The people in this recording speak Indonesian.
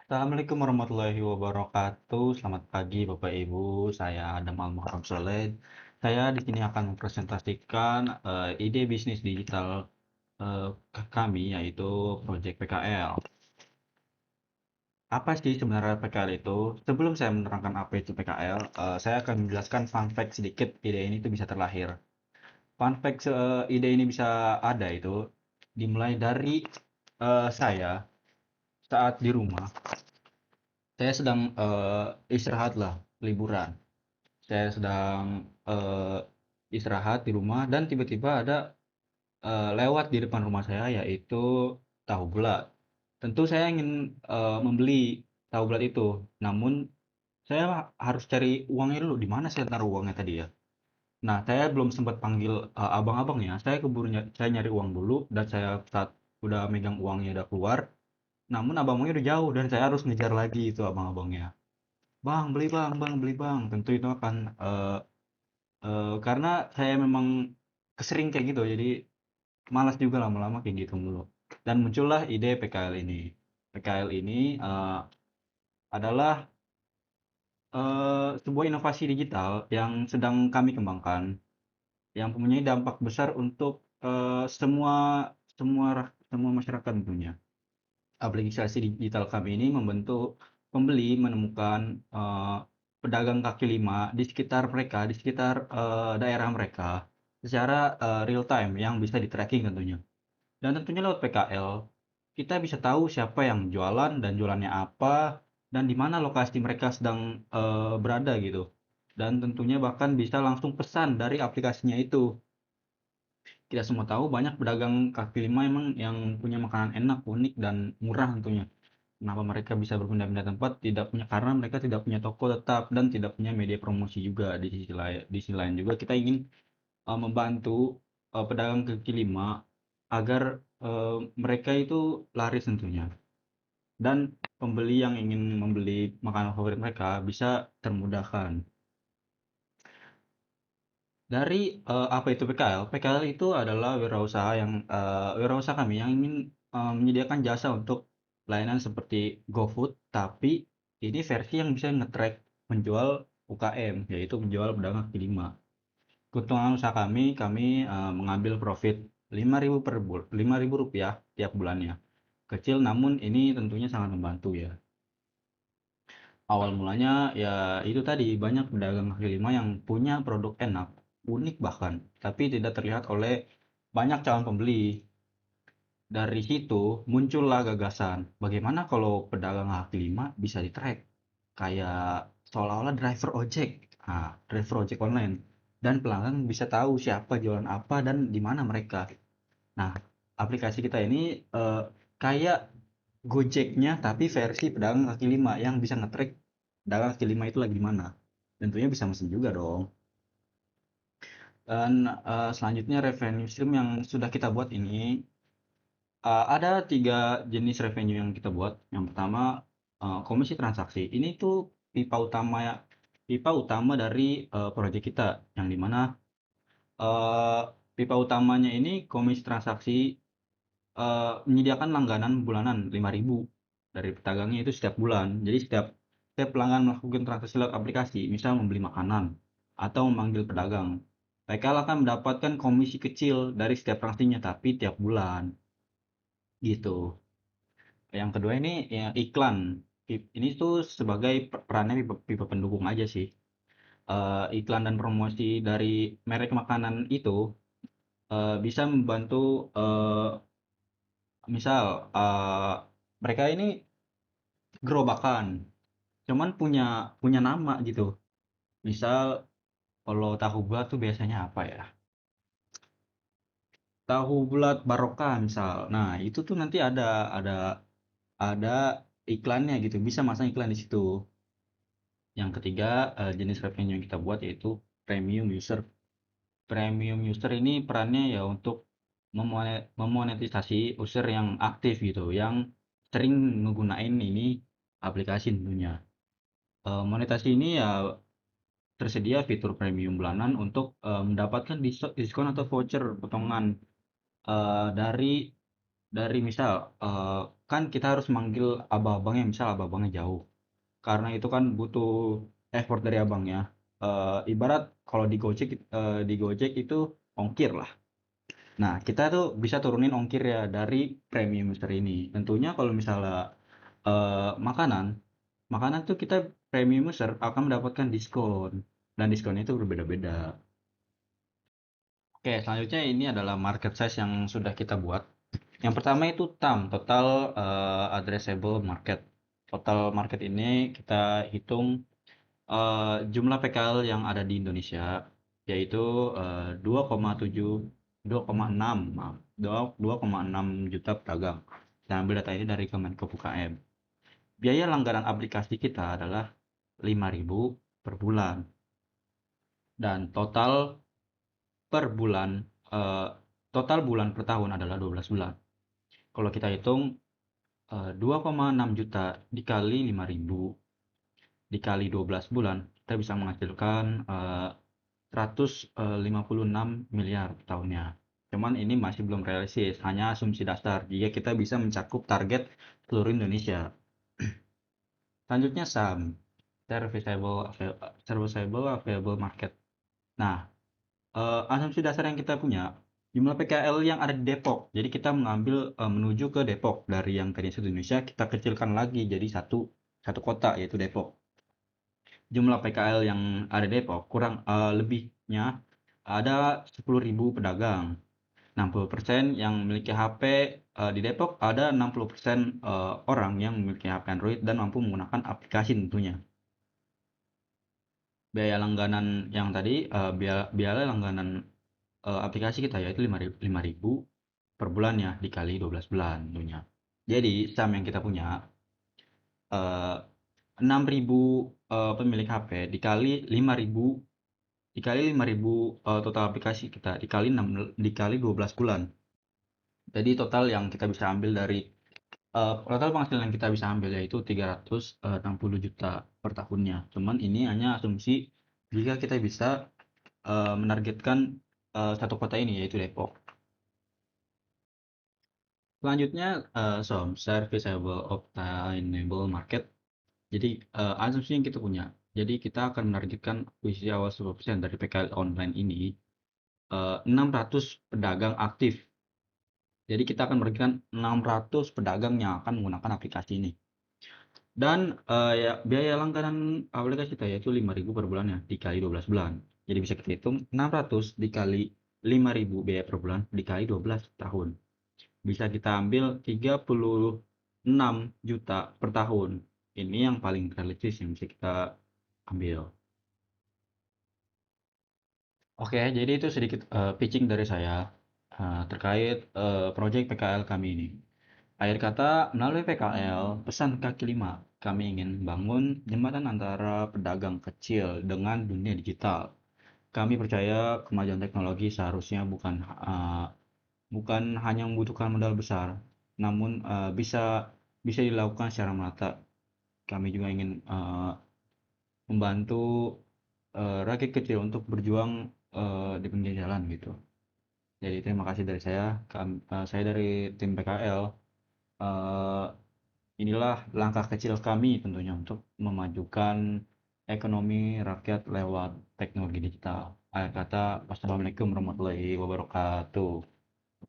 Assalamualaikum warahmatullahi wabarakatuh. Selamat pagi Bapak Ibu. Saya Adam Al-Muharram Soleh. Saya di sini akan mempresentasikan ide bisnis digital kami, yaitu Project PKL. Apa sih sebenarnya PKL itu? Sebelum saya menerangkan apa itu PKL, saya akan menjelaskan fun fact sedikit ide ini itu bisa terlahir. Fun fact ide ini bisa ada itu dimulai dari saya saat di rumah. Saya sedang istirahat lah, liburan. Saya sedang istirahat di rumah dan tiba-tiba ada lewat di depan rumah saya yaitu tahu bulat. Tentu saya ingin membeli tahu bulat itu, namun saya harus cari uangnya dulu. Di mana saya taruh uangnya tadi ya? Nah, saya belum sempat panggil abang-abangnya. Saya saya nyari uang dulu dan saya saat udah megang uangnya udah keluar, namun abang-abangnya udah jauh dan saya harus ngejar lagi itu abang-abangnya. Bang, beli bang, bang, beli bang. Tentu itu akan karena saya memang kesering kayak gitu, jadi malas juga lama-lama kayak gitu mulu. Dan muncullah ide PKL ini. PKL ini adalah sebuah inovasi digital yang sedang kami kembangkan, yang mempunyai dampak besar untuk semua semua masyarakat tentunya. Aplikasi digital kami ini membentuk pembeli menemukan pedagang kaki lima di sekitar mereka, di sekitar daerah mereka, secara real time yang bisa di tracking tentunya. Dan tentunya lewat PKL, kita bisa tahu siapa yang jualan dan jualannya apa, dan di mana lokasi mereka sedang berada gitu. Dan tentunya bahkan bisa langsung pesan dari aplikasinya itu. Kita semua tahu banyak pedagang kaki lima emang yang punya makanan enak, unik, dan murah tentunya. Kenapa mereka bisa berpindah-pindah tempat? Tidak punya, karena mereka tidak punya toko tetap dan tidak punya media promosi juga. Di sisi lain juga kita ingin membantu pedagang kaki lima agar mereka itu laris tentunya. Dan pembeli yang ingin membeli makanan favorit mereka bisa termudahkan. Dari apa itu PKL? PKL itu adalah wirausaha kami yang ingin menyediakan jasa untuk layanan seperti GoFood, tapi ini versi yang bisa nge-track menjual UKM, yaitu menjual pedagang kaki lima. Keuntungan usaha kami mengambil profit 5.000 rupiah tiap bulannya. Kecil namun ini tentunya sangat membantu ya. Awal mulanya ya itu tadi banyak pedagang kaki lima yang punya produk enak, unik bahkan, tapi tidak terlihat oleh banyak calon pembeli. Dari situ muncullah gagasan, bagaimana kalau pedagang kaki lima bisa di-track? Kayak seolah-olah driver ojek. Nah, driver ojek online. Dan pelanggan bisa tahu siapa jualan apa dan di mana mereka. Nah, aplikasi kita ini kayak Gojeknya tapi versi pedagang kaki lima yang bisa nge-track pedagang kaki lima itu lagi di mana. Tentunya bisa mesen juga dong. Dan selanjutnya revenue stream yang sudah kita buat ini ada 3 jenis revenue yang kita buat. Yang pertama komisi transaksi. Ini tuh pipa utama dari proyek kita yang dimana eh, pipa utamanya ini komisi transaksi menyediakan langganan bulanan 5.000 dari pedagangnya itu setiap bulan. Jadi setiap setiap pelanggan melakukan transaksi lewat aplikasi, misal membeli makanan atau memanggil pedagang, mereka akan mendapatkan komisi kecil dari setiap transaksinya, tapi tiap bulan gitu. Yang kedua ini ya iklan. Ini tuh sebagai perannya pipa pendukung aja sih. Iklan dan promosi dari merek makanan itu bisa membantu misal mereka ini gerobakan, cuman punya punya nama gitu. Misal kalau tahu bulat tuh biasanya apa ya? Tahu bulat barokah misal. Nah, itu tuh nanti ada iklannya gitu. Bisa masang iklan di situ. Yang ketiga, jenis revenue yang kita buat yaitu premium user. Premium user ini perannya ya untuk memonetisasi user yang aktif gitu, yang sering menggunakan ini aplikasi tentunya. Monetasi ini ya tersedia fitur premium bulanan untuk mendapatkan diskon atau voucher potongan dari misal kan kita harus manggil abang-abangnya, misal abang-abangnya jauh. Karena itu kan butuh effort dari abangnya. Ibarat kalau di Gojek itu ongkir lah. Nah, kita tuh bisa turunin ongkir ya dari premium user ini. Tentunya kalau misalnya makanan, makanan tuh kita premium user akan mendapatkan diskon. Dan diskonnya itu berbeda-beda. Oke, selanjutnya ini adalah market size yang sudah kita buat. Yang pertama itu TAM, Total Addressable Market. Total market ini kita hitung jumlah PKL yang ada di Indonesia, yaitu 2,7 2,6 maaf, 2,6 juta pedagang. Saya ambil data ini dari Kemenko UKM. Biaya langganan aplikasi kita adalah 5.000 per bulan, dan per bulan eh, total bulan per tahun adalah 12 bulan. Kalau kita hitung 2,6 juta dikali 5.000 dikali 12 bulan, kita bisa menghasilkan 156 miliar tahunnya. Cuman ini masih belum realistis, hanya asumsi dasar jika kita bisa mencakup target seluruh Indonesia. Selanjutnya SAM, Serviceable Available Market. Nah, asumsi dasar yang kita punya, jumlah PKL yang ada di Depok. Jadi kita mengambil menuju ke Depok dari yang tadinya satu Indonesia, kita kecilkan lagi jadi satu kota, yaitu Depok. Jumlah PKL yang ada di Depok kurang lebihnya ada 10.000 pedagang. 60% yang memiliki HP di Depok, ada 60% orang yang memiliki HP Android dan mampu menggunakan aplikasi tentunya. Biaya langganan yang tadi, biaya langganan aplikasi kita yaitu 5.000 per bulannya dikali 12 bulan tentunya. Jadi saham yang kita punya eh, 6.000 pemilik HP dikali 5.000 total aplikasi kita dikali 12 bulan. Jadi total yang kita bisa ambil dari total penghasilan yang kita bisa ambil yaitu 360 juta per tahunnya. Cuman ini hanya asumsi jika kita bisa menargetkan satu kota ini yaitu Depok. Selanjutnya serviceable obtainable market. Jadi asumsi yang kita punya. Jadi kita akan menargetkan akuisisi awal 10% dari PKL online ini 600 pedagang aktif. Jadi kita akan menargetkan 600 pedagang yang akan menggunakan aplikasi ini. Dan ya, biaya langganan aplikasi kita yaitu 5.000 per bulannya dikali 12 bulan. Jadi bisa kita hitung 600 dikali 5.000 biaya per bulan dikali 12 tahun. Bisa kita ambil 36 juta per tahun. Ini yang paling realistis yang bisa kita ambil. Oke, jadi itu sedikit pitching dari saya terkait proyek PKL kami ini. Akhir kata, melalui PKL, pesan kaki lima, kami ingin bangun jembatan antara pedagang kecil dengan dunia digital. Kami percaya kemajuan teknologi seharusnya bukan hanya membutuhkan modal besar, namun bisa dilakukan secara merata. Kami juga ingin membantu rakyat kecil untuk berjuang di pinggir jalan gitu. Jadi terima kasih dari saya. Saya dari tim PKL. eh, Inilah langkah kecil kami tentunya untuk memajukan ekonomi rakyat lewat teknologi digital. Akhir kata, wassalamualaikum warahmatullahi wabarakatuh.